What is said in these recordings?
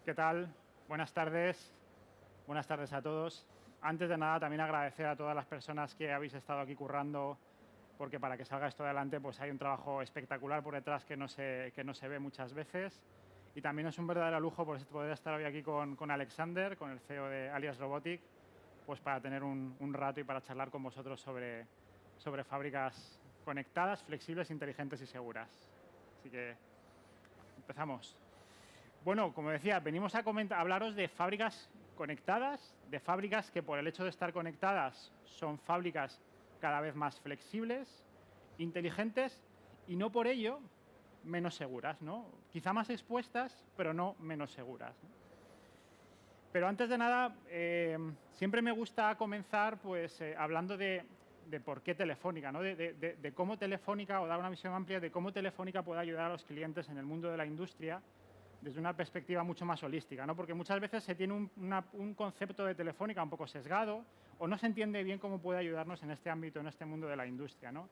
¿Qué tal? Buenas tardes. Buenas tardes a todos. Antes de nada, también agradecer a todas las personas que habéis estado aquí currando, porque para que salga esto adelante, pues hay un trabajo espectacular por detrás que no se ve muchas veces. Y también es un verdadero lujo poder estar hoy aquí con Alexander, con el CEO de Alias Robotic, pues para tener un rato y para charlar con vosotros sobre fábricas conectadas, flexibles, inteligentes y seguras. Así que empezamos. Bueno, como decía, venimos a hablaros de fábricas conectadas, de fábricas que por el hecho de estar conectadas son fábricas cada vez más flexibles, inteligentes y no por ello menos seguras, ¿no? Quizá más expuestas, pero no menos seguras, ¿no? Pero antes de nada, siempre me gusta comenzar pues, hablando de por qué Telefónica, ¿no? de cómo Telefónica, o dar una visión amplia de cómo Telefónica puede ayudar a los clientes en el mundo de la industria desde una perspectiva mucho más holística, ¿no? Porque muchas veces se tiene un concepto de Telefónica un poco sesgado o no se entiende bien cómo puede ayudarnos en este ámbito, en este mundo de la industria, ¿no?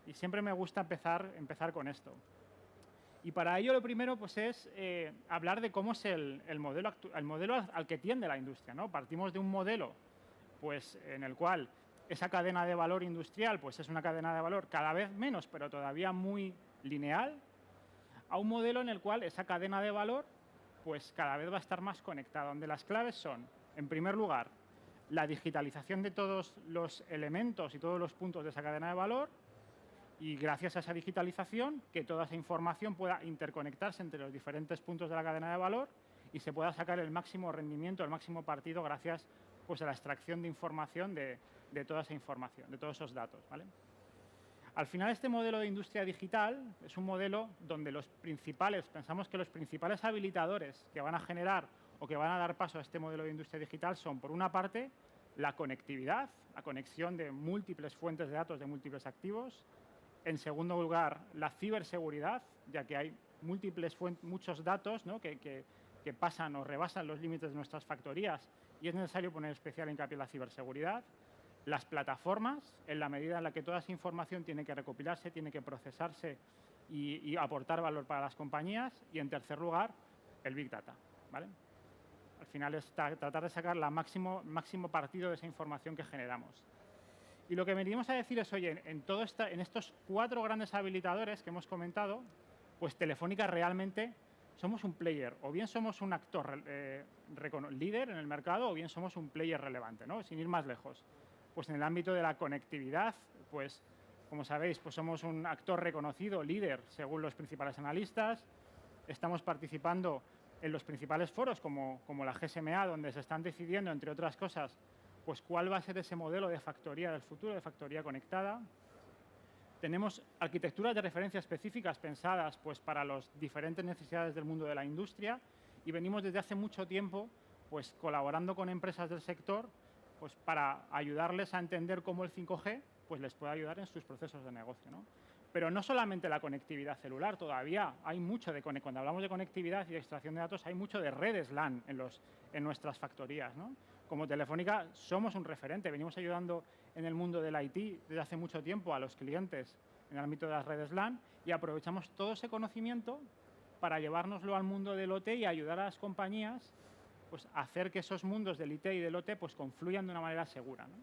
Y siempre me gusta empezar con esto. Y para ello lo primero pues, es hablar de cómo es el modelo al que tiende la industria, ¿no? Partimos de un modelo pues, en el cual esa cadena de valor industrial pues, es una cadena de valor cada vez menos, pero todavía muy lineal, a un modelo en el cual esa cadena de valor pues, cada vez va a estar más conectada, donde las claves son, en primer lugar, la digitalización de todos los elementos y todos los puntos de esa cadena de valor, y gracias a esa digitalización, que toda esa información pueda interconectarse entre los diferentes puntos de la cadena de valor y se pueda sacar el máximo rendimiento, el máximo partido gracias pues, a la extracción de información de toda esa información, de todos esos datos, ¿vale? Al final, este modelo de industria digital es un modelo donde pensamos que los principales habilitadores que van a generar o que van a dar paso a este modelo de industria digital son, por una parte, la conectividad, la conexión de múltiples fuentes de datos de múltiples activos. En segundo lugar, la ciberseguridad, ya que hay muchos datos, ¿no? que pasan o rebasan los límites de nuestras factorías y es necesario poner especial hincapié en la ciberseguridad. Las plataformas, en la medida en la que toda esa información tiene que recopilarse, tiene que procesarse y aportar valor para las compañías. Y, en tercer lugar, el Big Data, ¿vale? Al final es tratar de sacar el máximo partido de esa información que generamos. Y lo que venimos a decir es, oye, en estos 4 grandes habilitadores que hemos comentado, pues Telefónica realmente somos un player, o bien somos un actor líder en el mercado, o bien somos un player relevante, ¿no? Sin ir más lejos. Pues en el ámbito de la conectividad, pues como sabéis, pues somos un actor reconocido, líder, según los principales analistas. Estamos participando en los principales foros, como la GSMA, donde se están decidiendo, entre otras cosas, pues cuál va a ser ese modelo de factoría del futuro, de factoría conectada. Tenemos arquitecturas de referencia específicas pensadas pues, para las diferentes necesidades del mundo de la industria y venimos desde hace mucho tiempo pues, colaborando con empresas del sector pues, para ayudarles a entender cómo el 5G pues, les puede ayudar en sus procesos de negocio, ¿no? Pero no solamente la conectividad celular, todavía hay mucho cuando hablamos de conectividad y de extracción de datos, hay mucho de redes LAN en nuestras factorías, ¿no? Como Telefónica somos un referente, venimos ayudando en el mundo del IT desde hace mucho tiempo a los clientes en el ámbito de las redes LAN y aprovechamos todo ese conocimiento para llevárnoslo al mundo del OT y ayudar a las compañías pues, a hacer que esos mundos del IT y del OT pues, confluyan de una manera segura, ¿no?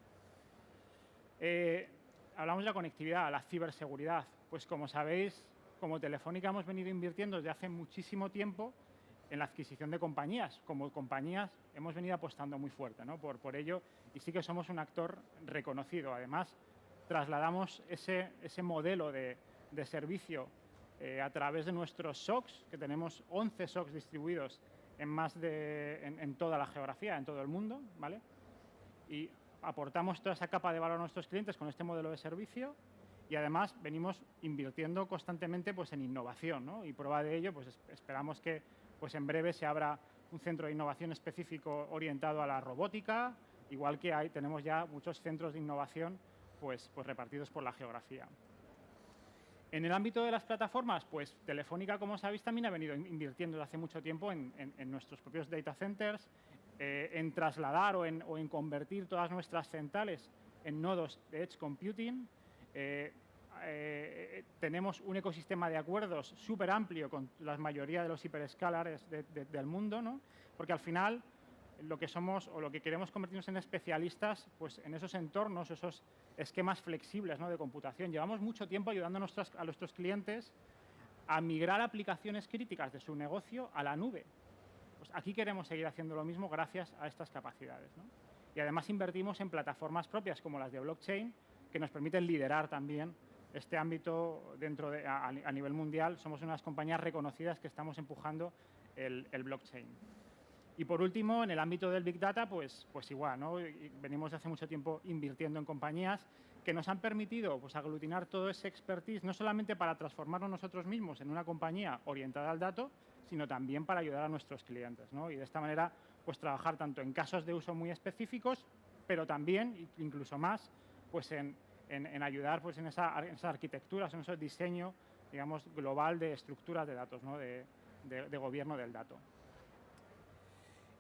Hablamos de la conectividad, la ciberseguridad. Pues como sabéis, como Telefónica hemos venido invirtiendo desde hace muchísimo tiempo en la adquisición de compañías. Como compañías hemos venido apostando muy fuerte, ¿no? por ello, y sí que somos un actor reconocido. Además, trasladamos ese modelo de servicio a través de nuestros SOCs, que tenemos 11 SOCs distribuidos en toda la geografía, en todo el mundo, ¿vale? Y aportamos toda esa capa de valor a nuestros clientes con este modelo de servicio y además venimos invirtiendo constantemente pues, en innovación, ¿no? Y prueba de ello, pues esperamos que pues, en breve se abra un centro de innovación específico orientado a la robótica, igual que tenemos ya muchos centros de innovación pues repartidos por la geografía. En el ámbito de las plataformas, pues Telefónica, como sabéis, también ha venido invirtiendo desde hace mucho tiempo en nuestros propios data centers, en trasladar o en convertir todas nuestras centrales en nodos de Edge Computing. Tenemos un ecosistema de acuerdos súper amplio con la mayoría de los hiperescalars del mundo, ¿no? Porque al final lo que somos o lo que queremos convertirnos en especialistas, pues en esos entornos, esos esquemas flexibles, ¿no?, de computación. Llevamos mucho tiempo ayudando a nuestros clientes a migrar aplicaciones críticas de su negocio a la nube. Pues aquí queremos seguir haciendo lo mismo gracias a estas capacidades, ¿no? Y además invertimos en plataformas propias como las de blockchain que nos permiten liderar también este ámbito a nivel mundial. Somos unas compañías reconocidas que estamos empujando el blockchain. Y por último, en el ámbito del Big Data, pues igual, ¿no? Y venimos de hace mucho tiempo invirtiendo en compañías que nos han permitido pues, aglutinar todo ese expertise, no solamente para transformarnos nosotros mismos en una compañía orientada al dato, sino también para ayudar a nuestros clientes, ¿no? Y de esta manera, pues trabajar tanto en casos de uso muy específicos, pero también, incluso más, pues en ayudar pues, en esas arquitecturas, en ese diseño, digamos, global de estructuras de datos, ¿no?, de gobierno del dato.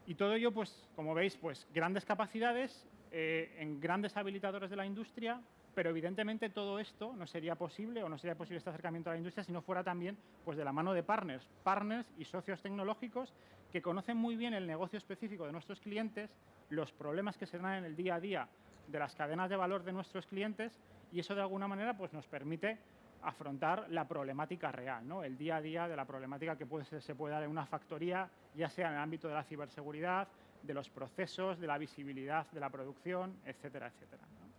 Y todo ello, pues, como veis, pues, grandes capacidades en grandes habilitadores de la industria, pero evidentemente todo esto no sería posible o no sería posible este acercamiento a la industria si no fuera también pues, de la mano de partners y socios tecnológicos que conocen muy bien el negocio específico de nuestros clientes, los problemas que se dan en el día a día de las cadenas de valor de nuestros clientes, y eso de alguna manera pues, nos permite afrontar la problemática real, ¿no?, el día a día de la problemática que se puede dar en una factoría, ya sea en el ámbito de la ciberseguridad, de los procesos, de la visibilidad de la producción, etcétera, etcétera, ¿no?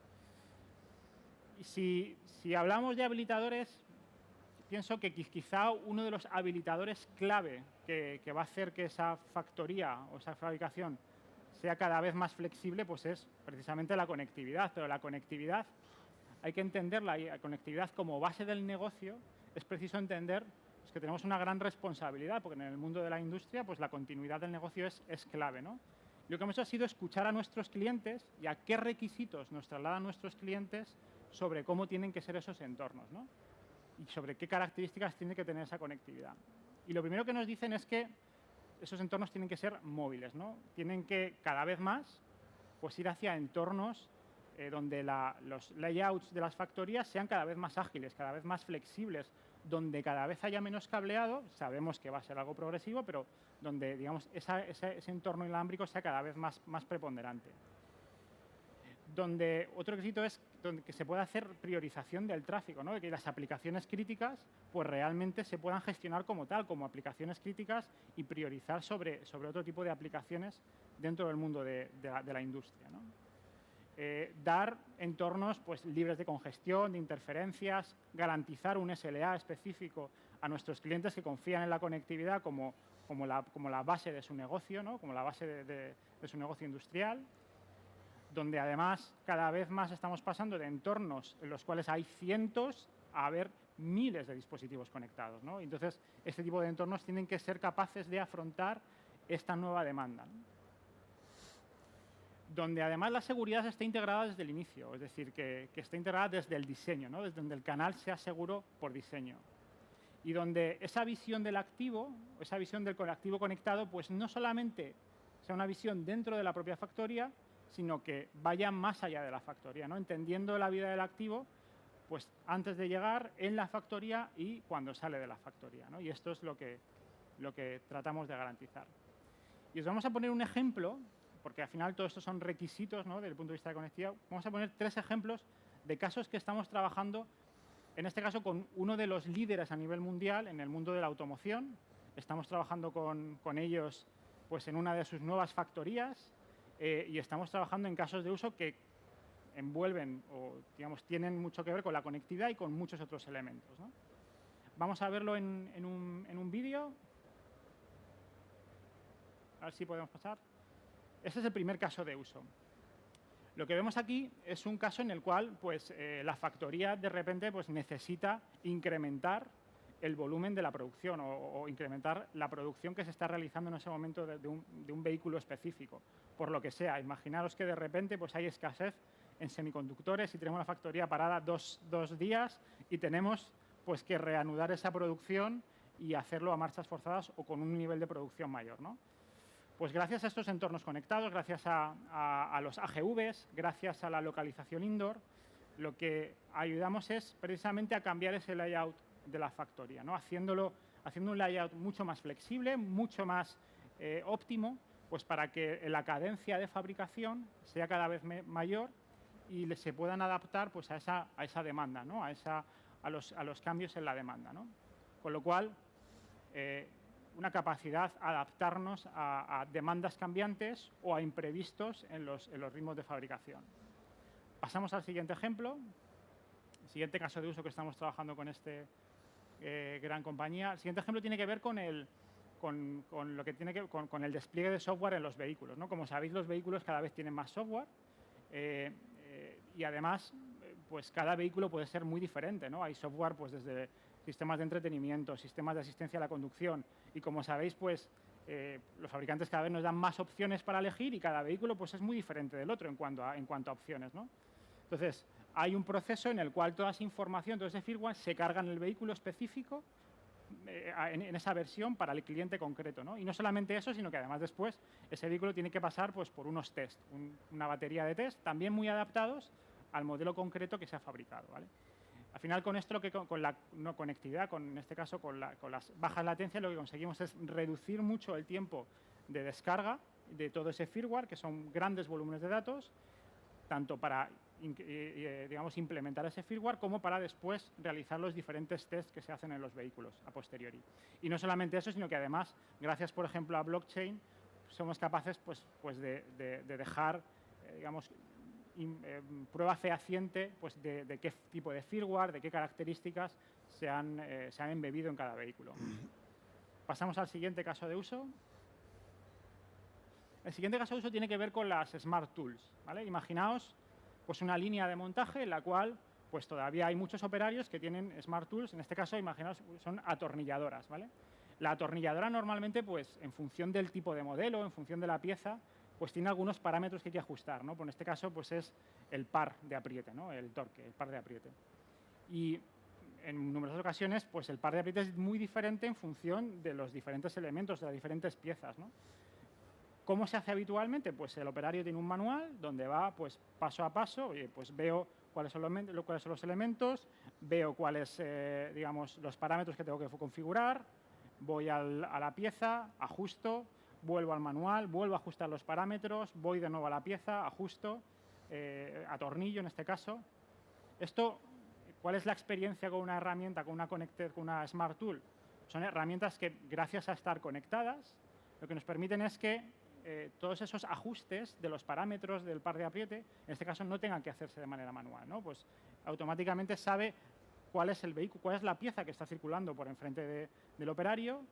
Y si hablamos de habilitadores, pienso que quizá uno de los habilitadores clave que va a hacer que esa factoría o esa fabricación sea cada vez más flexible, pues es precisamente la conectividad. Pero la conectividad hay que entenderla, y la conectividad como base del negocio es preciso entender pues, que tenemos una gran responsabilidad, porque en el mundo de la industria pues, la continuidad del negocio es clave, ¿no? Lo que hemos hecho ha sido escuchar a nuestros clientes y a qué requisitos nos trasladan nuestros clientes sobre cómo tienen que ser esos entornos, ¿no?, y sobre qué características tiene que tener esa conectividad. Y lo primero que nos dicen es que esos entornos tienen que ser móviles, ¿no? Tienen que cada vez más pues, ir hacia entornos donde los layouts de las factorías sean cada vez más ágiles, cada vez más flexibles, donde cada vez haya menos cableado. Sabemos que va a ser algo progresivo, pero donde digamos, ese entorno inalámbrico sea cada vez más preponderante. Donde otro requisito es que se pueda hacer priorización del tráfico, ¿no?, de que las aplicaciones críticas pues, realmente se puedan gestionar como tal, como aplicaciones críticas, y priorizar sobre otro tipo de aplicaciones dentro del mundo de la industria, ¿no? Dar entornos pues, libres de congestión, de interferencias, garantizar un SLA específico a nuestros clientes que confían en la conectividad como la base de su negocio, ¿no?, como la base de su negocio industrial, donde además cada vez más estamos pasando de entornos en los cuales hay cientos a haber miles de dispositivos conectados, ¿no? Entonces, este tipo de entornos tienen que ser capaces de afrontar esta nueva demanda, ¿no?, donde además la seguridad está integrada desde el inicio, es decir, que está integrada desde el diseño, ¿no?, desde donde el canal sea seguro por diseño. Y donde esa visión del activo, esa visión del activo conectado, pues no solamente sea una visión dentro de la propia factoría, sino que vaya más allá de la factoría, ¿no?, entendiendo la vida del activo pues antes de llegar, en la factoría y cuando sale de la factoría, ¿no? Y esto es lo que tratamos de garantizar. Y os vamos a poner un ejemplo, porque al final todo esto son requisitos, ¿no?, desde el punto de vista de conectividad. Vamos a poner 3 ejemplos de casos que estamos trabajando, en este caso con uno de los líderes a nivel mundial en el mundo de la automoción. Estamos trabajando con ellos pues, en una de sus nuevas factorías y estamos trabajando en casos de uso que envuelven o digamos, tienen mucho que ver con la conectividad y con muchos otros elementos, ¿no? Vamos a verlo en un vídeo. A ver si podemos pasar. Este es el primer caso de uso. Lo que vemos aquí es un caso en el cual pues, la factoría de repente pues, necesita incrementar el volumen de la producción o incrementar la producción que se está realizando en ese momento de un vehículo específico. Por lo que sea, imaginaros que de repente pues, hay escasez en semiconductores y tenemos la factoría parada dos días y tenemos pues, que reanudar esa producción y hacerlo a marchas forzadas o con un nivel de producción mayor, ¿no? Pues gracias a estos entornos conectados, gracias a los AGVs, gracias a la localización indoor, lo que ayudamos es precisamente a cambiar ese layout de la factoría, ¿no? Haciendo un layout mucho más flexible, mucho más óptimo, pues para que la cadencia de fabricación sea cada vez mayor y se puedan adaptar pues, a esa demanda, ¿no? a los cambios en la demanda, ¿no? Con lo cual, una capacidad a adaptarnos a demandas cambiantes o a imprevistos en los ritmos de fabricación. Pasamos al siguiente ejemplo. El siguiente caso de uso que estamos trabajando con esta gran compañía. El siguiente ejemplo tiene que ver con el despliegue de software en los vehículos, ¿no? Como sabéis, los vehículos cada vez tienen más software y además, pues cada vehículo puede ser muy diferente, ¿no? Hay software pues desde sistemas de entretenimiento, sistemas de asistencia a la conducción y como sabéis, pues los fabricantes cada vez nos dan más opciones para elegir y cada vehículo pues es muy diferente del otro en cuanto a opciones, ¿no? Entonces, hay un proceso en el cual toda esa información, todo ese firmware se carga en el vehículo específico en esa versión para el cliente concreto, ¿no? Y no solamente eso, sino que además después ese vehículo tiene que pasar pues, por unos test, una batería de test, también muy adaptados al modelo concreto que se ha fabricado, ¿vale? Al final, con esto, con la no conectividad, en este caso con las bajas latencias, lo que conseguimos es reducir mucho el tiempo de descarga de todo ese firmware, que son grandes volúmenes de datos, tanto para digamos, implementar ese firmware como para después realizar los diferentes tests que se hacen en los vehículos a posteriori. Y no solamente eso, sino que además, gracias, por ejemplo, a blockchain, somos capaces pues de dejar, digamos, prueba fehaciente pues, de qué tipo de firmware, de qué características se han embebido en cada vehículo. Pasamos al siguiente caso de uso. El siguiente caso de uso tiene que ver con las Smart Tools, ¿vale? Imaginaos pues, una línea de montaje en la cual pues, todavía hay muchos operarios que tienen Smart Tools. En este caso, imaginaos, son atornilladoras, ¿vale? La atornilladora normalmente, pues, en función del tipo de modelo, en función de la pieza, pues tiene algunos parámetros que hay que ajustar, ¿no? Pues en este caso pues, es el par de apriete, ¿no? El torque, el par de apriete. Y en numerosas ocasiones pues, el par de apriete es muy diferente en función de los diferentes elementos, de las diferentes piezas, ¿no? ¿Cómo se hace habitualmente? Pues el operario tiene un manual donde va pues, paso a paso, oye, pues veo cuáles son los elementos, veo cuáles, digamos, los parámetros que tengo que configurar, voy a la pieza, ajusto, vuelvo al manual, vuelvo a ajustar los parámetros, voy de nuevo a la pieza, ajusto, atornillo en este caso. Esto, ¿cuál es la experiencia con una herramienta, con una Smart Tool? Son herramientas que, gracias a estar conectadas, lo que nos permiten es que todos esos ajustes de los parámetros del par de apriete, en este caso, no tengan que hacerse de manera manual, ¿no? Pues automáticamente sabe cuál es el vehículo, cuál es la pieza que está circulando por enfrente del operario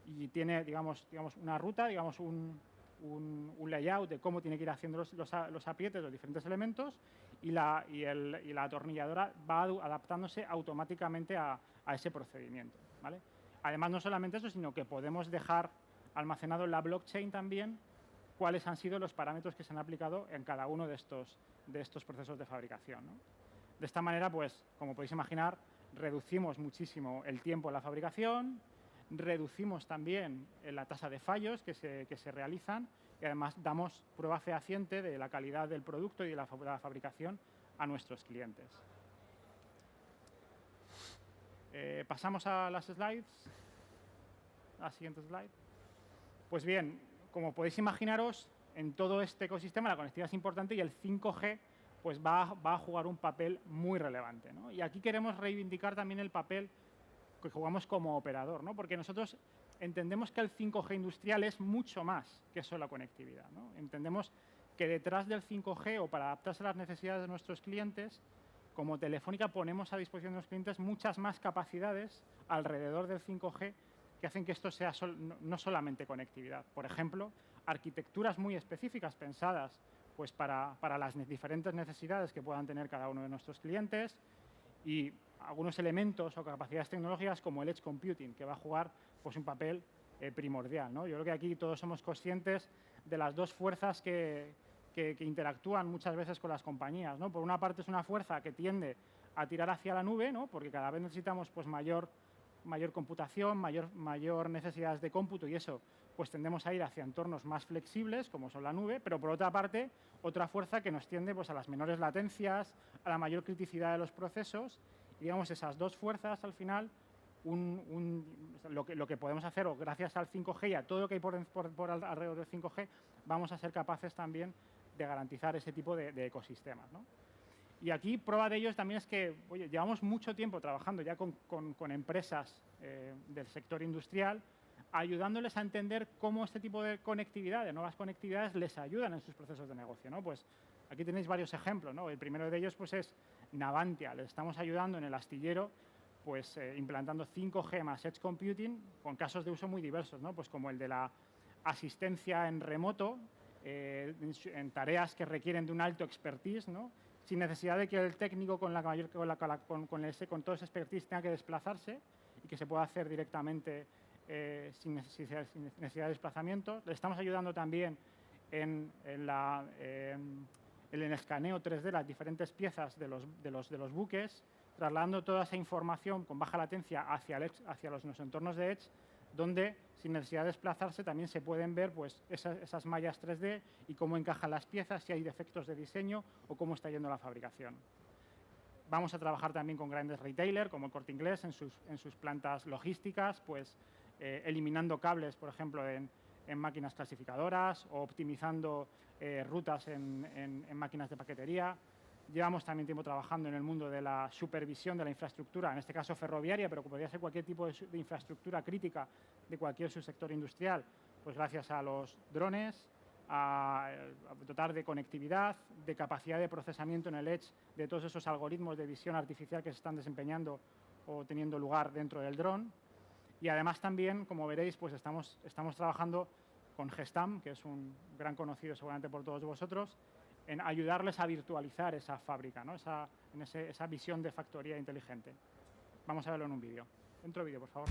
y tiene, digamos una ruta, digamos un layout de cómo tiene que ir haciendo los aprietes, los diferentes elementos y la atornilladora va adaptándose automáticamente a ese procedimiento, ¿vale? Además, no solamente eso, sino que podemos dejar almacenado en la blockchain también cuáles han sido los parámetros que se han aplicado en cada uno de estos procesos de fabricación, ¿no? De esta manera, pues, como podéis imaginar, reducimos muchísimo el tiempo en la fabricación, reducimos también la tasa de fallos que se realizan y además damos prueba fehaciente de la calidad del producto y de la fabricación a nuestros clientes. Pasamos a las slides. A la siguiente slide. Pues bien, como podéis imaginaros, en todo este ecosistema la conectividad es importante y el 5G pues va a jugar un papel muy relevante, ¿no? Y aquí queremos reivindicar también el papel que jugamos como operador, ¿no? Porque nosotros entendemos que el 5G industrial es mucho más que solo conectividad, ¿no? Entendemos que detrás del 5G o para adaptarse a las necesidades de nuestros clientes, como Telefónica ponemos a disposición de los clientes muchas más capacidades alrededor del 5G que hacen que esto sea no solamente conectividad. Por ejemplo, arquitecturas muy específicas pensadas pues, para las diferentes necesidades que puedan tener cada uno de nuestros clientes y algunos elementos o capacidades tecnológicas como el Edge Computing, que va a jugar pues, un papel primordial, ¿no? Yo creo que aquí todos somos conscientes de las dos fuerzas que interactúan muchas veces con las compañías, ¿no? Por una parte es una fuerza que tiende a tirar hacia la nube, ¿no? Porque cada vez necesitamos pues, mayor computación, mayor necesidades de cómputo y eso, pues tendemos a ir hacia entornos más flexibles, como son la nube, pero por otra parte, otra fuerza que nos tiende pues, a las menores latencias, a la mayor criticidad de los procesos, y digamos, esas dos fuerzas, al final, lo que podemos hacer, o gracias al 5G y a todo lo que hay por alrededor del 5G, vamos a ser capaces también de garantizar ese tipo de ecosistemas, ¿no? Y aquí prueba de ello también es que, oye, llevamos mucho tiempo trabajando ya con empresas del sector industrial, ayudándoles a entender cómo este tipo de conectividad, de nuevas conectividades, les ayudan en sus procesos de negocio, ¿no? Pues aquí tenéis varios ejemplos, ¿no? El primero de ellos pues, es Navantia. Les estamos ayudando en el astillero pues, implantando 5G más Edge Computing con casos de uso muy diversos, ¿no? Pues como el de la asistencia en remoto, en tareas que requieren de un alto expertise, ¿no? Sin necesidad de que el técnico con todo ese expertise tenga que desplazarse y que se pueda hacer directamente sin necesidad de desplazamiento. Le estamos ayudando también en el escaneo 3D de las diferentes piezas de los buques, trasladando toda esa información con baja latencia hacia los entornos de Edge, donde sin necesidad de desplazarse también se pueden ver pues, esas mallas 3D y cómo encajan las piezas, si hay defectos de diseño o cómo está yendo la fabricación. Vamos a trabajar también con grandes retailers como el Corte Inglés en sus plantas logísticas, pues eliminando cables, por ejemplo, en máquinas clasificadoras o optimizando rutas en máquinas de paquetería. Llevamos también tiempo trabajando en el mundo de la supervisión de la infraestructura, en este caso ferroviaria, pero que podría ser cualquier tipo de infraestructura crítica de cualquier subsector industrial, pues gracias a los drones, a dotar de conectividad, de capacidad de procesamiento en el Edge de todos esos algoritmos de visión artificial que se están desempeñando o teniendo lugar dentro del dron. Y además también, como veréis, pues estamos trabajando con Gestam, que es un gran conocido seguramente por todos vosotros, en ayudarles a virtualizar esa fábrica, ¿no? esa visión de factoría inteligente. Vamos a verlo en un vídeo. Dentro vídeo, por favor.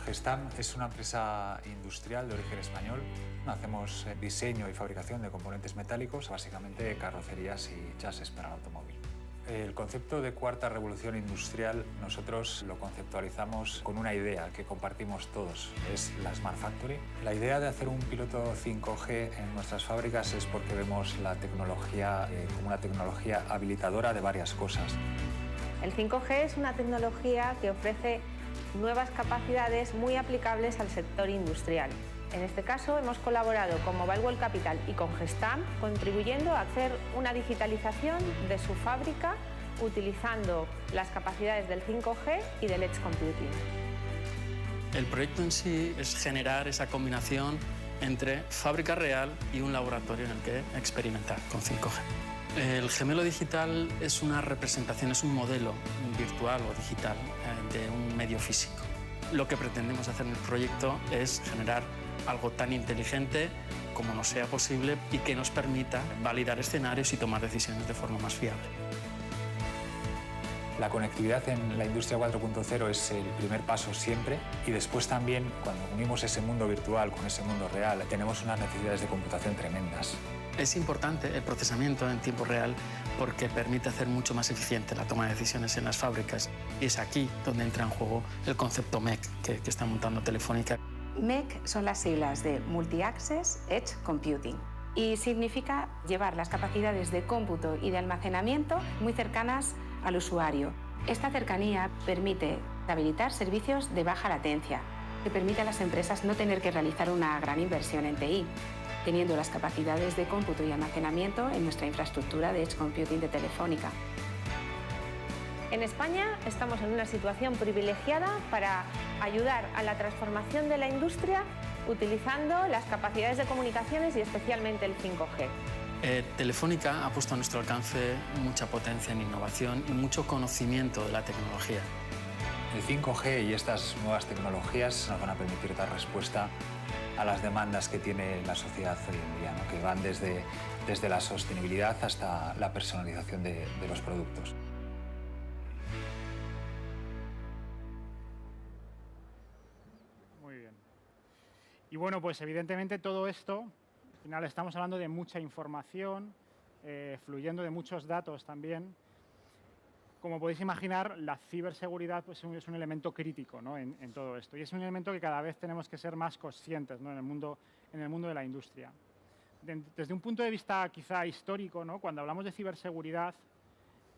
Gestam es una empresa industrial de origen español. Hacemos diseño y fabricación de componentes metálicos, básicamente carrocerías y chasis para el automóvil. El concepto de cuarta revolución industrial nosotros lo conceptualizamos con una idea que compartimos todos, es la Smart Factory. La idea de hacer un piloto 5G en nuestras fábricas es porque vemos la tecnología como una tecnología habilitadora de varias cosas. El 5G es una tecnología que ofrece nuevas capacidades muy aplicables al sector industrial. En este caso hemos colaborado con Mobile World Capital y con Gestam, contribuyendo a hacer una digitalización de su fábrica utilizando las capacidades del 5G y del Edge Computing. El proyecto en sí es generar esa combinación entre fábrica real y un laboratorio en el que experimentar con 5G. El gemelo digital es una representación, es un modelo virtual o digital de un medio físico. Lo que pretendemos hacer en el proyecto es generar algo tan inteligente como nos sea posible y que nos permita validar escenarios y tomar decisiones de forma más fiable. La conectividad en la industria 4.0 es el primer paso siempre y después también, cuando unimos ese mundo virtual con ese mundo real, tenemos unas necesidades de computación tremendas. Es importante el procesamiento en tiempo real porque permite hacer mucho más eficiente la toma de decisiones en las fábricas y es aquí donde entra en juego el concepto MEC que está montando Telefónica. MEC son las siglas de Multi-Access Edge Computing y significa llevar las capacidades de cómputo y de almacenamiento muy cercanas al usuario. Esta cercanía permite habilitar servicios de baja latencia, que permite a las empresas no tener que realizar una gran inversión en TI, teniendo las capacidades de cómputo y almacenamiento en nuestra infraestructura de Edge Computing de Telefónica. En España estamos en una situación privilegiada para ayudar a la transformación de la industria utilizando las capacidades de comunicaciones y especialmente el 5G. Telefónica ha puesto a nuestro alcance mucha potencia en innovación y mucho conocimiento de la tecnología. El 5G y estas nuevas tecnologías nos van a permitir dar respuesta a las demandas que tiene la sociedad hoy en día, ¿no? Que van desde la sostenibilidad hasta la personalización de los productos. Muy bien. Y bueno, pues evidentemente todo esto, al final estamos hablando de mucha información, fluyendo de muchos datos también. Como podéis imaginar, la ciberseguridad pues, es un elemento crítico, ¿no? en todo esto. Y es un elemento que cada vez tenemos que ser más conscientes, ¿no? en el mundo de la industria. Desde un punto de vista quizá histórico, ¿no? Cuando hablamos de ciberseguridad,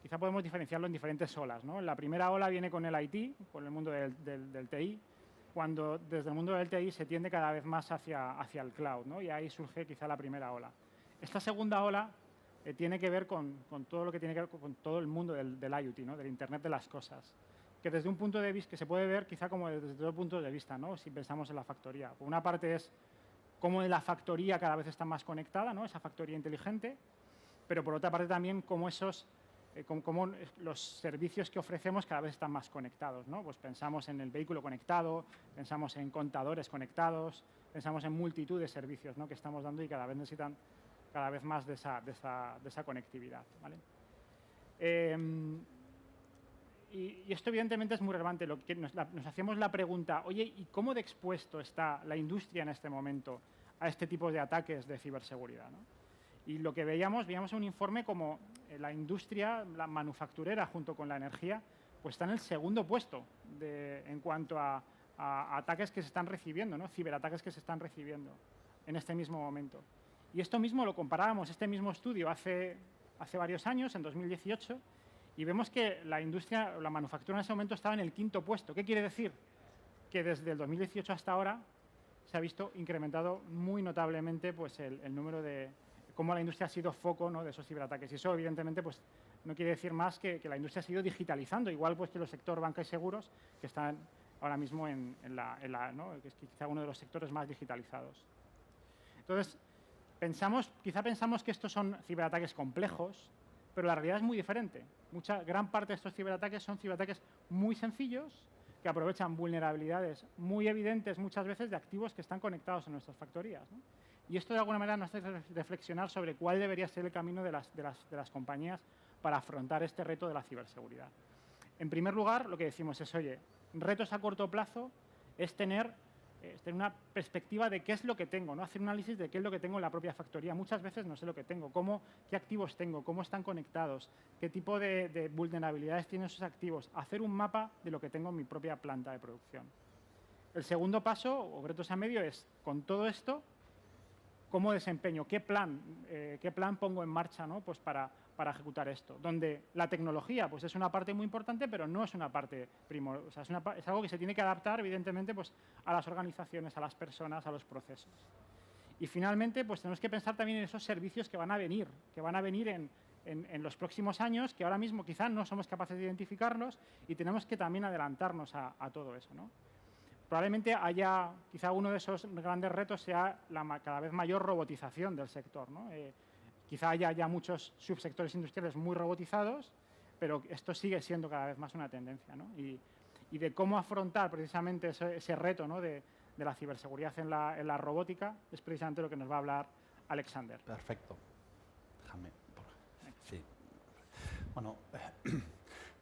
quizá podemos diferenciarlo en diferentes olas, ¿no? La primera ola viene con el IT, con el mundo del TI, cuando desde el mundo del TI se tiende cada vez más hacia el cloud, ¿no? Y ahí surge quizá la primera ola. Esta segunda ola tiene que ver con todo lo que tiene que ver con todo el mundo del IoT, ¿no? Del Internet de las cosas, que desde un punto de vista que se puede ver quizá como desde dos puntos de vista, ¿no? Si pensamos en la factoría. Por una parte es cómo la factoría cada vez está más conectada, ¿no? Esa factoría inteligente, pero por otra parte también cómo cómo los servicios que ofrecemos cada vez están más conectados, ¿no? Pues pensamos en el vehículo conectado, pensamos en contadores conectados, pensamos en multitud de servicios, ¿no? Que estamos dando y cada vez necesitan cada vez más de esa conectividad, ¿vale? Y esto evidentemente es muy relevante. Lo que nos hacemos la pregunta, oye, ¿y cómo de expuesto está la industria en este momento a este tipo de ataques de ciberseguridad, ¿no? Y lo que veíamos un informe como la industria, la manufacturera junto con la energía, pues está en el segundo puesto en cuanto a ataques que se están recibiendo, ¿no? Ciberataques que se están recibiendo en este mismo momento. Y esto mismo lo comparábamos, este mismo estudio hace varios años, en 2018, y vemos que la industria, la manufactura en ese momento estaba en el quinto puesto. ¿Qué quiere decir? Que desde el 2018 hasta ahora se ha visto incrementado muy notablemente pues, el número de cómo la industria ha sido foco, ¿no? De esos ciberataques. Y eso, evidentemente, pues, no quiere decir más que la industria se ha ido digitalizando, igual pues, que los sectores banca y seguros, que están ahora mismo ¿no? Que es quizá uno de los sectores más digitalizados. Entonces, quizá pensamos que estos son ciberataques complejos, pero la realidad es muy diferente. Gran parte de estos ciberataques son ciberataques muy sencillos, que aprovechan vulnerabilidades muy evidentes muchas veces de activos que están conectados en nuestras factorías, ¿no? Y esto de alguna manera nos hace reflexionar sobre cuál debería ser el camino de las compañías para afrontar este reto de la ciberseguridad. En primer lugar, lo que decimos es, oye, retos a corto plazo es tener una perspectiva de qué es lo que tengo, ¿no? Hacer un análisis de qué es lo que tengo en la propia factoría. Muchas veces no sé lo que tengo, qué activos tengo, cómo están conectados, qué tipo de vulnerabilidades tienen esos activos. Hacer un mapa de lo que tengo en mi propia planta de producción. El segundo paso, o retos a medio, es con todo esto, ¿cómo desempeño? ¿Qué plan pongo en marcha, ¿no? Pues para ejecutar esto? Donde la tecnología pues es una parte muy importante, pero no es una parte primordial. O sea, es algo que se tiene que adaptar, evidentemente, pues, a las organizaciones, a las personas, a los procesos. Y finalmente, pues tenemos que pensar también en esos servicios que van a venir en los próximos años, que ahora mismo quizás no somos capaces de identificarlos y tenemos que también adelantarnos a todo eso, ¿no? Probablemente quizá uno de esos grandes retos sea la cada vez mayor robotización del sector, ¿no? Quizá haya ya muchos subsectores industriales muy robotizados, pero esto sigue siendo cada vez más una tendencia, ¿no? Y de cómo afrontar precisamente ese reto, ¿no? de la ciberseguridad en la robótica es precisamente lo que nos va a hablar Alexander. Perfecto. Déjame. Sí. Bueno.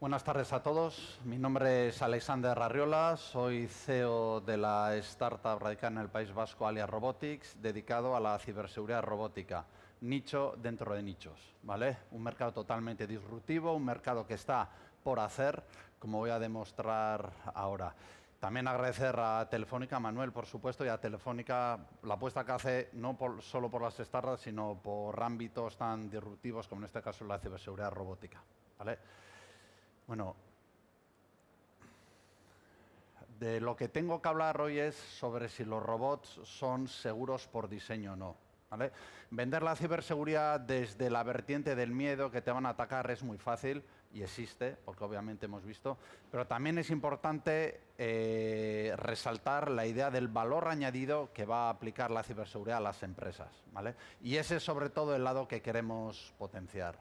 Buenas tardes a todos. Mi nombre es Alexander Arriola, soy CEO de la startup radicada en el País Vasco, Alia Robotics, dedicado a la ciberseguridad robótica, nicho dentro de nichos, ¿vale? Un mercado totalmente disruptivo, un mercado que está por hacer, como voy a demostrar ahora. También agradecer a Telefónica, a Manuel, por supuesto, y a Telefónica la apuesta que hace no solo por las startups, sino por ámbitos tan disruptivos como en este caso la ciberseguridad robótica, ¿vale? Bueno, de lo que tengo que hablar hoy es sobre si los robots son seguros por diseño o no, ¿vale? Vender la ciberseguridad desde la vertiente del miedo que te van a atacar es muy fácil y existe, porque obviamente hemos visto, pero también es importante resaltar la idea del valor añadido que va a aplicar la ciberseguridad a las empresas, ¿vale? Y ese es sobre todo el lado que queremos potenciar.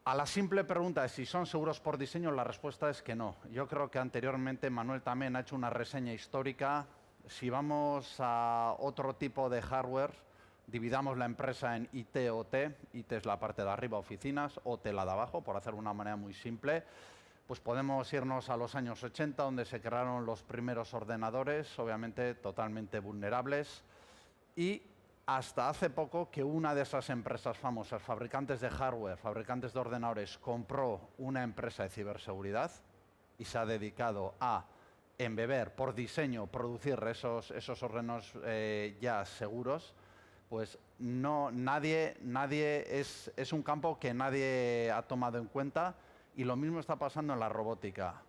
A la simple pregunta de si son seguros por diseño, la respuesta es que no. Yo creo que anteriormente Manuel también ha hecho una reseña histórica. Si vamos a otro tipo de hardware, dividamos la empresa en IT, OT. IT es la parte de arriba, oficinas, OT la de abajo, por hacerlo de una manera muy simple. Pues podemos irnos a los años 80, donde se crearon los primeros ordenadores, obviamente totalmente vulnerables. Y hasta hace poco que una de esas empresas famosas, fabricantes de hardware, fabricantes de ordenadores, compró una empresa de ciberseguridad y se ha dedicado a embeber por diseño, producir esos ordenadores ya seguros, pues es un campo que nadie ha tomado en cuenta y lo mismo está pasando en la robótica.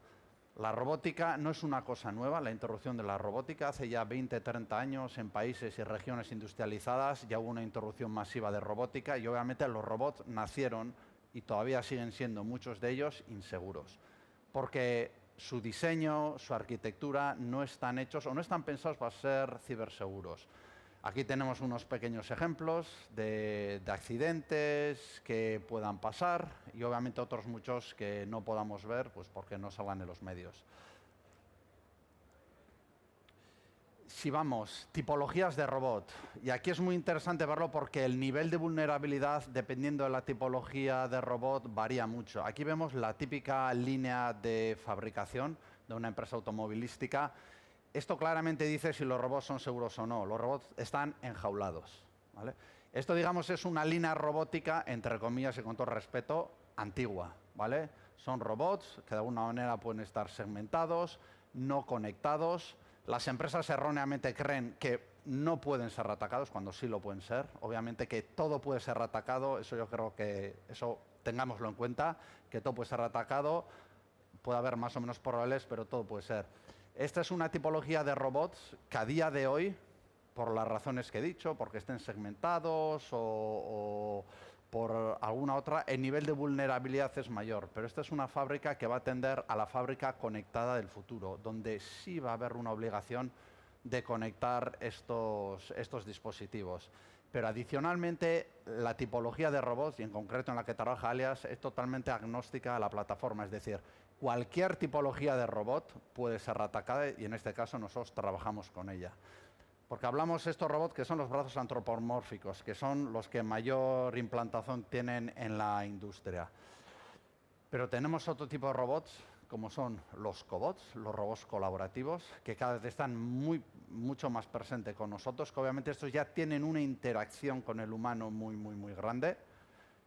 La robótica no es una cosa nueva, la introducción de la robótica. Hace ya 20, 30 años en países y regiones industrializadas ya hubo una introducción masiva de robótica y obviamente los robots nacieron y todavía siguen siendo muchos de ellos inseguros, porque su diseño, su arquitectura no están hechos o no están pensados para ser ciberseguros. Aquí tenemos unos pequeños ejemplos de accidentes que puedan pasar y obviamente otros muchos que no podamos ver pues porque no salgan en los medios. Si vamos, tipologías de robot, y aquí es muy interesante verlo porque el nivel de vulnerabilidad dependiendo de la tipología de robot varía mucho. Aquí vemos la típica línea de fabricación de una empresa automovilística. Esto claramente dice si los robots son seguros o no. Los robots están enjaulados, ¿vale? Esto, digamos, es una línea robótica, entre comillas y con todo respeto, antigua, ¿vale? Son robots que de alguna manera pueden estar segmentados, no conectados. Las empresas erróneamente creen que no pueden ser atacados cuando sí lo pueden ser. Obviamente que todo puede ser atacado, eso yo creo que eso tengámoslo en cuenta, que todo puede ser atacado, puede haber más o menos probables, pero todo puede ser. Esta es una tipología de robots que a día de hoy, por las razones que he dicho, porque estén segmentados o por alguna otra, el nivel de vulnerabilidad es mayor. Pero esta es una fábrica que va a tender a la fábrica conectada del futuro, donde sí va a haber una obligación de conectar estos dispositivos. Pero adicionalmente, la tipología de robots, y en concreto en la que trabaja Alias, es totalmente agnóstica a la plataforma. Es decir, cualquier tipología de robot puede ser atacada y en este caso nosotros trabajamos con ella. Porque hablamos de estos robots que son los brazos antropomórficos, que son los que mayor implantación tienen en la industria. Pero tenemos otro tipo de robots, como son los cobots, los robots colaborativos, que cada vez están mucho más presentes con nosotros, que obviamente estos ya tienen una interacción con el humano muy grande.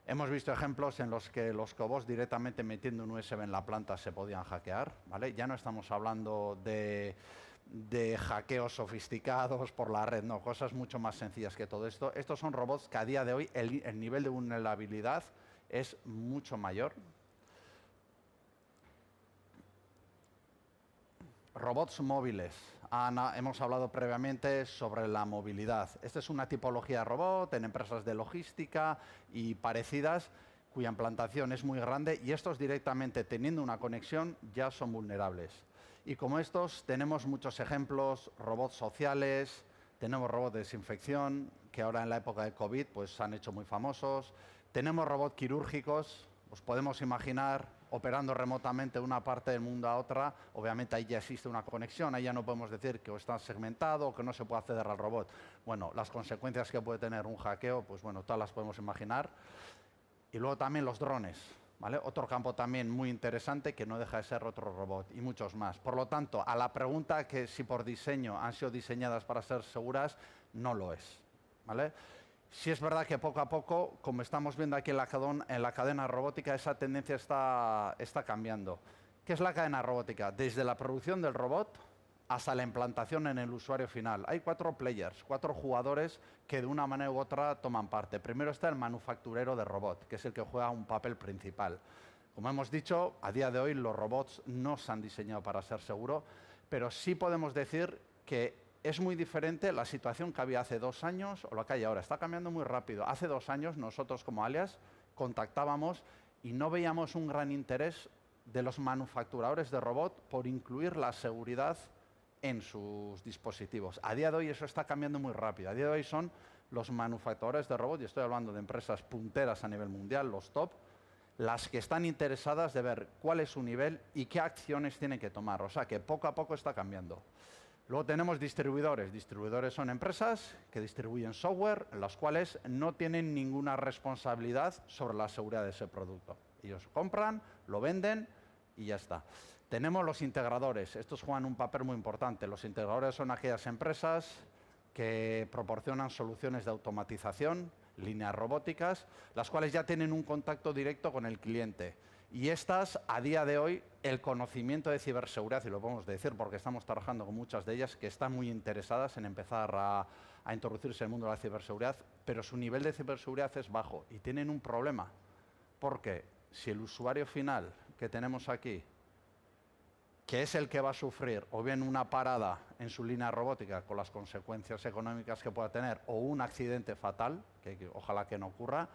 Hemos visto ejemplos en los que los cobots directamente metiendo un USB en la planta se podían hackear, ¿vale? Ya no estamos hablando de hackeos sofisticados por la red, no, cosas mucho más sencillas que todo esto. Estos son robots que a día de hoy el nivel de vulnerabilidad es mucho mayor. Robots móviles. Hemos hablado previamente sobre la movilidad. Esta es una tipología de robot en empresas de logística y parecidas, cuya implantación es muy grande y estos directamente teniendo una conexión ya son vulnerables. Y como estos tenemos muchos ejemplos, robots sociales, tenemos robots de desinfección, que ahora en la época de COVID pues, se han hecho muy famosos. Tenemos robots quirúrgicos, os podemos imaginar operando remotamente de una parte del mundo a otra. Obviamente ahí ya existe una conexión, ahí ya no podemos decir que está segmentado o que no se puede acceder al robot. Bueno, las consecuencias que puede tener un hackeo, pues bueno, todas las podemos imaginar. Y luego también los drones, ¿vale? Otro campo también muy interesante que no deja de ser otro robot y muchos más. Por lo tanto, a la pregunta que si por diseño han sido diseñadas para ser seguras, no lo es, ¿vale? Sí es verdad que poco a poco, como estamos viendo aquí en la cadena robótica, esa tendencia está cambiando. ¿Qué es la cadena robótica? Desde la producción del robot hasta la implantación en el usuario final. Hay 4 players, 4 jugadores que de una manera u otra toman parte. Primero está el manufacturero de robot, que es el que juega un papel principal. Como hemos dicho, a día de hoy los robots no se han diseñado para ser seguros, pero sí podemos decir que es muy diferente la situación que había hace 2 años o la que hay ahora. Está cambiando muy rápido. Hace 2 años nosotros como Alias contactábamos y no veíamos un gran interés de los manufacturadores de robot por incluir la seguridad en sus dispositivos. A día de hoy eso está cambiando muy rápido. A día de hoy son los manufacturadores de robot, y estoy hablando de empresas punteras a nivel mundial, los top, las que están interesadas de ver cuál es su nivel y qué acciones tienen que tomar. O sea que poco a poco está cambiando. Luego tenemos distribuidores. Distribuidores son empresas que distribuyen software, en las cuales no tienen ninguna responsabilidad sobre la seguridad de ese producto. Ellos compran, lo venden y ya está. Tenemos los integradores. Estos juegan un papel muy importante. Los integradores son aquellas empresas que proporcionan soluciones de automatización, líneas robóticas, las cuales ya tienen un contacto directo con el cliente. Y estas, a día de hoy, el conocimiento de ciberseguridad, y lo podemos decir porque estamos trabajando con muchas de ellas que están muy interesadas en empezar a introducirse en el mundo de la ciberseguridad, pero su nivel de ciberseguridad es bajo y tienen un problema. Porque si el usuario final que tenemos aquí que es el que va a sufrir o bien una parada en su línea robótica con las consecuencias económicas que pueda tener o un accidente fatal, que ojalá que no ocurra,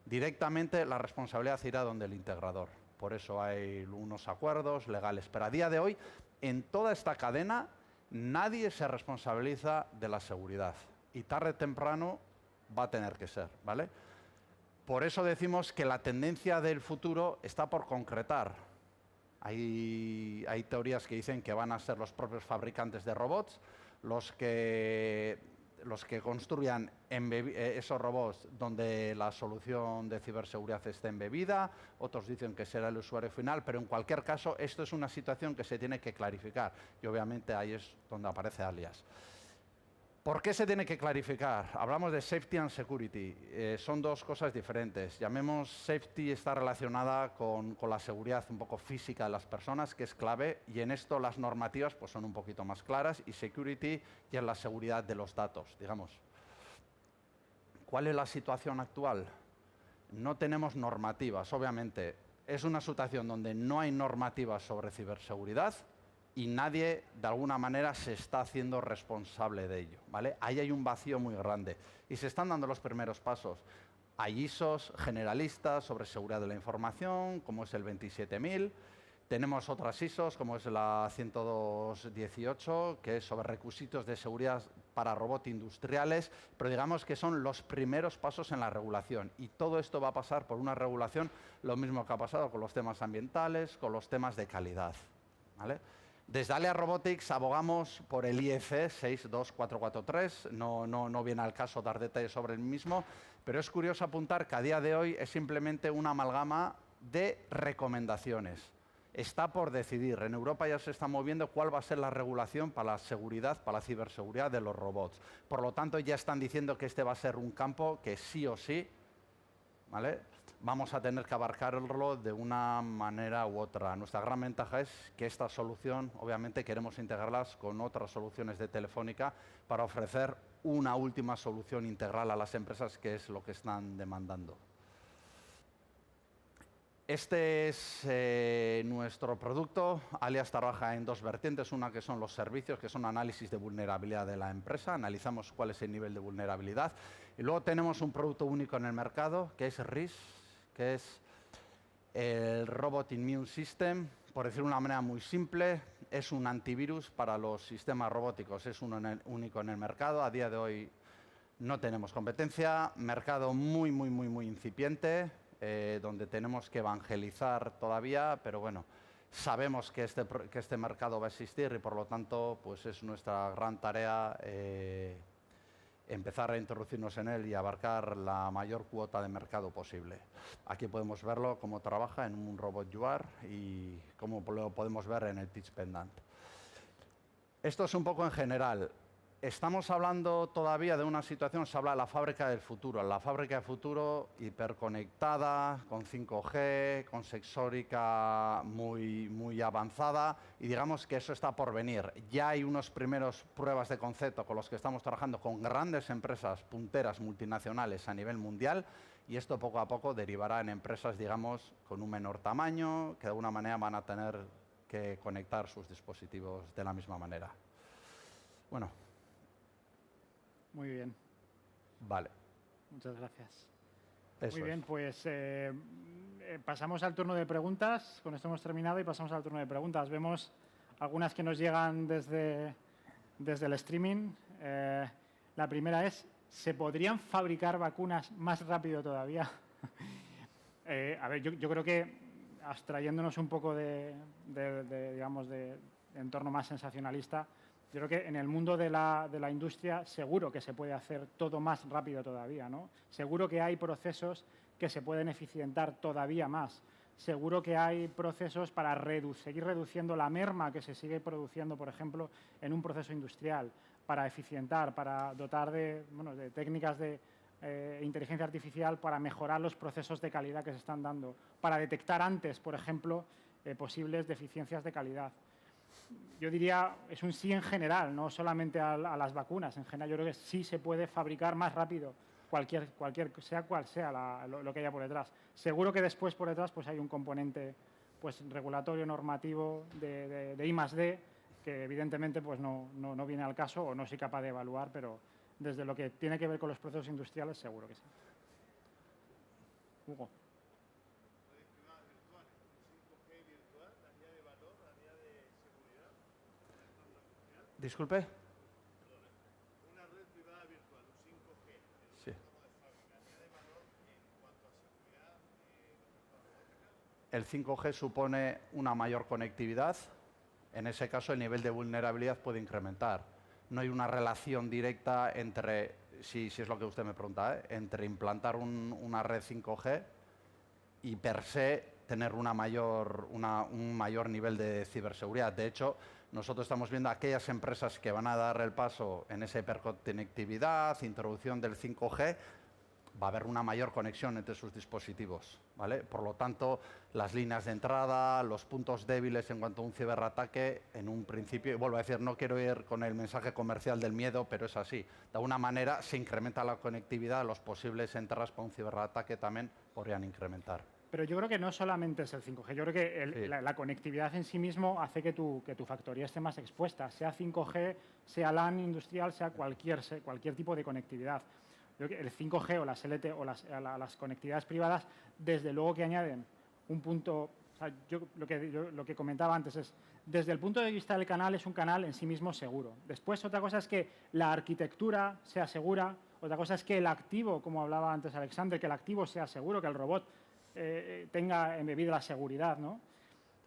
directamente la responsabilidad irá donde el integrador. Por eso hay unos acuerdos legales. Pero a día de hoy, en toda esta cadena, nadie se responsabiliza de la seguridad. Y tarde o temprano va a tener que ser, ¿vale? Por eso decimos que la tendencia del futuro está por concretar. Hay teorías que dicen que van a ser los propios fabricantes de robots los que construyan esos robots donde la solución de ciberseguridad esté embebida, otros dicen que será el usuario final, pero en cualquier caso esto es una situación que se tiene que clarificar y obviamente ahí es donde aparece Alias. ¿Por qué se tiene que clarificar? Hablamos de safety and security. Son dos cosas diferentes. Llamemos safety, está relacionada con la seguridad un poco física de las personas, que es clave, y en esto las normativas pues, son un poquito más claras, y security ya es la seguridad de los datos, digamos. ¿Cuál es la situación actual? No tenemos normativas, obviamente. Es una situación donde no hay normativas sobre ciberseguridad, y nadie, de alguna manera, se está haciendo responsable de ello, ¿vale? Ahí hay un vacío muy grande y se están dando los primeros pasos. Hay ISOs generalistas sobre seguridad de la información, como es el 27000. Tenemos otras ISOs, como es la 10218, que es sobre requisitos de seguridad para robots industriales, pero digamos que son los primeros pasos en la regulación. Y todo esto va a pasar por una regulación, lo mismo que ha pasado con los temas ambientales, con los temas de calidad, ¿vale? Desde Alias Robotics abogamos por el IEC 62443, no viene al caso dar detalles sobre el mismo, pero es curioso apuntar que a día de hoy es simplemente una amalgama de recomendaciones. Está por decidir, en Europa ya se está moviendo cuál va a ser la regulación para la seguridad, para la ciberseguridad de los robots. Por lo tanto, ya están diciendo que este va a ser un campo que sí o sí, ¿vale?, vamos a tener que abarcarlo de una manera u otra. Nuestra gran ventaja es que esta solución, obviamente, queremos integrarlas con otras soluciones de Telefónica para ofrecer una última solución integral a las empresas, que es lo que están demandando. Este es nuestro producto. Alias trabaja en dos vertientes. Una que son los servicios, que son análisis de vulnerabilidad de la empresa. Analizamos cuál es el nivel de vulnerabilidad. Y luego tenemos un producto único en el mercado, que es RIS, que es el Robot Immune System. Por decirlo de una manera muy simple, es un antivirus para los sistemas robóticos. Es único en el mercado. A día de hoy no tenemos competencia. Mercado muy incipiente, donde tenemos que evangelizar todavía, pero bueno, sabemos que este mercado va a existir y por lo tanto pues es nuestra gran tarea empezar a introducirnos en él y abarcar la mayor cuota de mercado posible. Aquí podemos verlo cómo trabaja en un robot UR y cómo lo podemos ver en el Pitch Pendant. Esto es un poco en general. Estamos hablando todavía de una situación, se habla de la fábrica del futuro. La fábrica del futuro hiperconectada, con 5G, con sensórica muy avanzada, y digamos que eso está por venir. Ya hay unos primeros pruebas de concepto con los que estamos trabajando con grandes empresas punteras multinacionales a nivel mundial, y esto poco a poco derivará en empresas, digamos, con un menor tamaño, que de alguna manera van a tener que conectar sus dispositivos de la misma manera. Bueno. Muy bien. Vale. Muchas gracias. Eso Muy bien, es. pues pasamos al turno de preguntas. Con esto hemos terminado y pasamos al turno de preguntas. Vemos algunas que nos llegan desde el streaming. La primera es, ¿se podrían fabricar vacunas más rápido todavía? A ver, yo creo que abstrayéndonos un poco digamos, de entorno más sensacionalista, yo creo que en el mundo de la industria seguro que se puede hacer todo más rápido todavía, ¿no? Seguro que hay procesos que se pueden eficientar todavía más. Seguro que hay procesos para seguir reduciendo la merma que se sigue produciendo, por ejemplo, en un proceso industrial, para eficientar, para dotar de técnicas de inteligencia artificial para mejorar los procesos de calidad que se están dando, para detectar antes, por ejemplo, posibles deficiencias de calidad. Yo diría, es un sí en general, no solamente a las vacunas. En general, yo creo que sí se puede fabricar más rápido, sea cual sea lo que haya por detrás. Seguro que después por detrás pues hay un componente pues, regulatorio, normativo de I+D, que evidentemente pues, no viene al caso o no soy capaz de evaluar, pero desde lo que tiene que ver con los procesos industriales seguro que sí. Hugo. Disculpe. Una red privada virtual, un 5G. Sí. ¿Añade valor en cuanto a seguridad? El 5G supone una mayor conectividad. En ese caso, el nivel de vulnerabilidad puede incrementar. No hay una relación directa entre, si es lo que usted me pregunta, entre implantar una red 5G y per se tener un mayor nivel de ciberseguridad. De hecho, nosotros estamos viendo aquellas empresas que van a dar el paso en esa hiperconectividad, introducción del 5G, va a haber una mayor conexión entre sus dispositivos, ¿vale? Por lo tanto, las líneas de entrada, los puntos débiles en cuanto a un ciberataque, en un principio, y vuelvo a decir, no quiero ir con el mensaje comercial del miedo, pero es así. De alguna manera se incrementa la conectividad, los posibles entradas para un ciberataque también podrían incrementar. Pero yo creo que no solamente es el 5G, yo creo que Sí. la conectividad en sí mismo hace que tu factoría esté más expuesta, sea 5G, sea LAN industrial, sea cualquier tipo de conectividad. Yo creo que el 5G o las LTE o las conectividades privadas, desde luego que añaden un punto, o sea, lo que comentaba antes es, desde el punto de vista del canal, es un canal en sí mismo seguro. Después, otra cosa es que la arquitectura sea segura, otra cosa es que el activo, como hablaba antes Alexander, que el activo sea seguro, que el robot tenga embebida la seguridad, ¿no?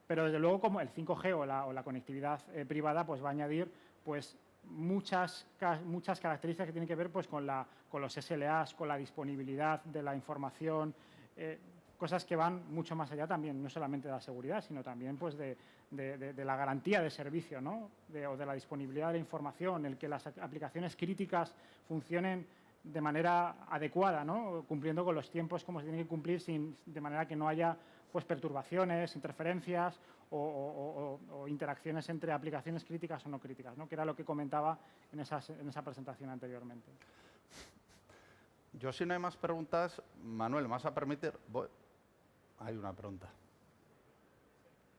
Pero desde luego como el 5G o la conectividad privada pues va a añadir pues muchas características que tienen que ver pues con los SLAs, con la disponibilidad de la información, cosas que van mucho más allá también, no solamente de la seguridad, sino también pues de la garantía de servicio, ¿no? O de la disponibilidad de la información, el que las aplicaciones críticas funcionen de manera adecuada, ¿no? Cumpliendo con los tiempos como se tienen que cumplir de manera que no haya pues, perturbaciones, interferencias o interacciones entre aplicaciones críticas o no críticas, ¿no? Que era lo que comentaba en esa presentación anteriormente. Yo, si no hay más preguntas, Manuel, ¿me vas a permitir? Hay una pregunta.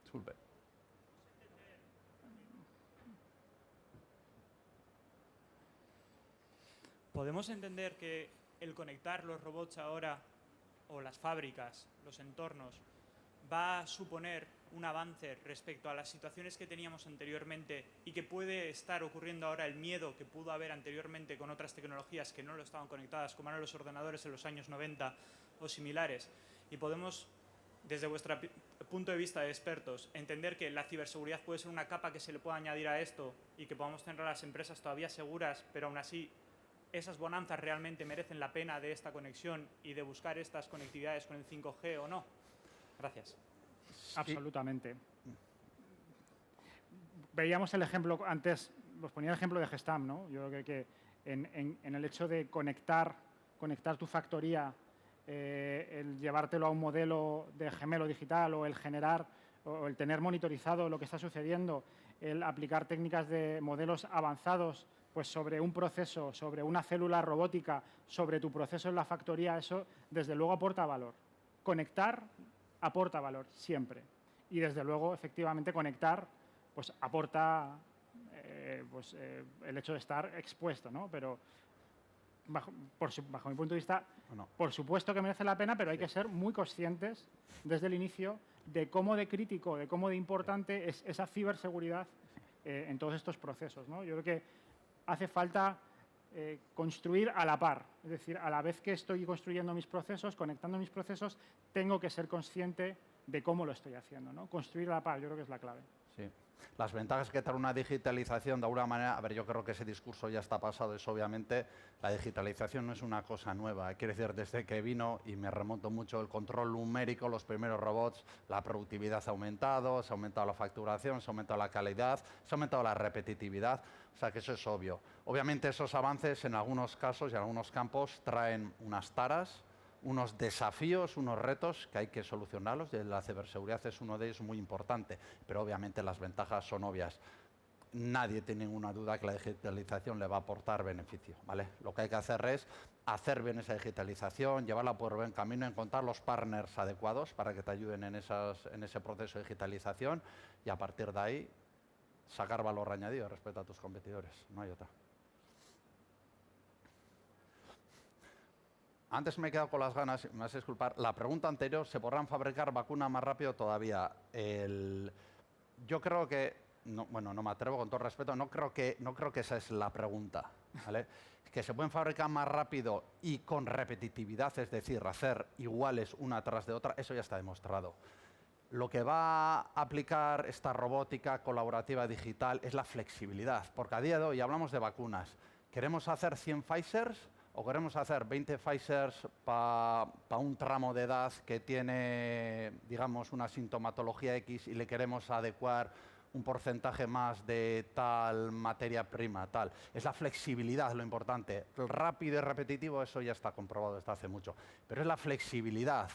Disculpe. ¿Podemos entender que el conectar los robots ahora, o las fábricas, los entornos, va a suponer un avance respecto a las situaciones que teníamos anteriormente y que puede estar ocurriendo ahora el miedo que pudo haber anteriormente con otras tecnologías que no lo estaban conectadas, como eran los ordenadores en los años 90 o similares? Y podemos, desde vuestro punto de vista de expertos, entender que la ciberseguridad puede ser una capa que se le pueda añadir a esto y que podamos tener a las empresas todavía seguras, pero aún así esas bonanzas realmente merecen la pena de esta conexión y de buscar estas conectividades con el 5G o no. Gracias. Sí. Absolutamente. Veíamos el ejemplo antes, os ponía el ejemplo de Gestamp, ¿no? Yo creo que en el hecho de conectar tu factoría, el llevártelo a un modelo de gemelo digital o el generar o el tener monitorizado lo que está sucediendo, el aplicar técnicas de modelos avanzados pues sobre un proceso, sobre una célula robótica, sobre tu proceso en la factoría, eso desde luego aporta valor. Conectar aporta valor, siempre. Y desde luego, efectivamente, conectar pues aporta el hecho de estar expuesto, ¿no? Pero bajo mi punto de vista, por supuesto que merece la pena, pero hay que ser muy conscientes desde el inicio de cómo de crítico, de cómo de importante es esa ciberseguridad en todos estos procesos, ¿no? Yo creo que hace falta construir a la par. Es decir, a la vez que estoy construyendo mis procesos, conectando mis procesos, tengo que ser consciente de cómo lo estoy haciendo, ¿no? Construir a la par, yo creo que es la clave. Sí. Las ventajas que trae una digitalización, de alguna manera, a ver, yo creo que ese discurso ya está pasado, es obviamente, la digitalización no es una cosa nueva. Quiero decir, desde que vino, y me remonto mucho, el control numérico, los primeros robots, la productividad ha aumentado, se ha aumentado la facturación, se ha aumentado la calidad, se ha aumentado la repetitividad, o sea que eso es obvio. Obviamente esos avances en algunos casos y en algunos campos traen unas taras, unos desafíos, unos retos que hay que solucionarlos, y la ciberseguridad es uno de ellos muy importante, pero obviamente las ventajas son obvias. nadie tiene ninguna duda que la digitalización le va a aportar beneficio, ¿vale? Lo que hay que hacer es hacer bien esa digitalización, llevarla por buen camino, encontrar los partners adecuados para que te ayuden en ese proceso de digitalización y a partir de ahí sacar valor añadido respecto a tus competidores. No hay otra. Antes me he quedado con las ganas, me vas a disculpar. La pregunta anterior, ¿se podrán fabricar vacunas más rápido todavía? Yo creo que, no, bueno, no me atrevo con todo respeto, no creo que esa es la pregunta, ¿vale? Que se pueden fabricar más rápido y con repetitividad, es decir, hacer iguales una tras de otra, eso ya está demostrado. Lo que va a aplicar esta robótica colaborativa digital es la flexibilidad, porque a día de hoy hablamos de vacunas. ¿Queremos hacer 100 Pfizers o queremos hacer 20 Pfizers para un tramo de edad que tiene, digamos, una sintomatología X y le queremos adecuar un porcentaje más de tal materia prima, tal? Es la flexibilidad lo importante. El rápido y repetitivo, eso ya está comprobado desde hace mucho. Pero es la flexibilidad.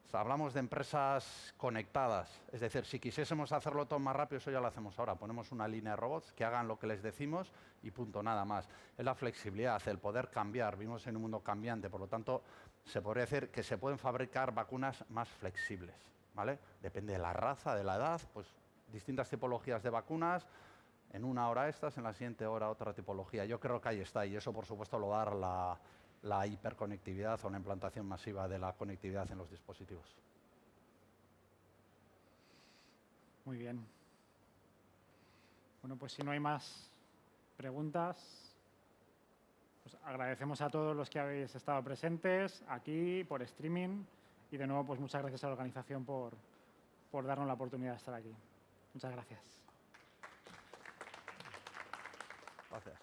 O sea, hablamos de empresas conectadas. Es decir, si quisiésemos hacerlo todo más rápido, eso ya lo hacemos ahora. Ponemos una línea de robots que hagan lo que les decimos y punto, nada más. Es la flexibilidad, el poder cambiar. Vivimos en un mundo cambiante, por lo tanto, se podría decir que se pueden fabricar vacunas más flexibles, ¿vale? Depende de la raza, de la edad, pues distintas tipologías de vacunas, en una hora estas, en la siguiente hora otra tipología. Yo creo que ahí está, y eso por supuesto lo va a dar la hiperconectividad o la implantación masiva de la conectividad en los dispositivos. Muy bien. Bueno, pues si no hay más preguntas, pues agradecemos a todos los que habéis estado presentes aquí, por streaming, y de nuevo pues muchas gracias a la organización por darnos la oportunidad de estar aquí. Muchas gracias. Gracias.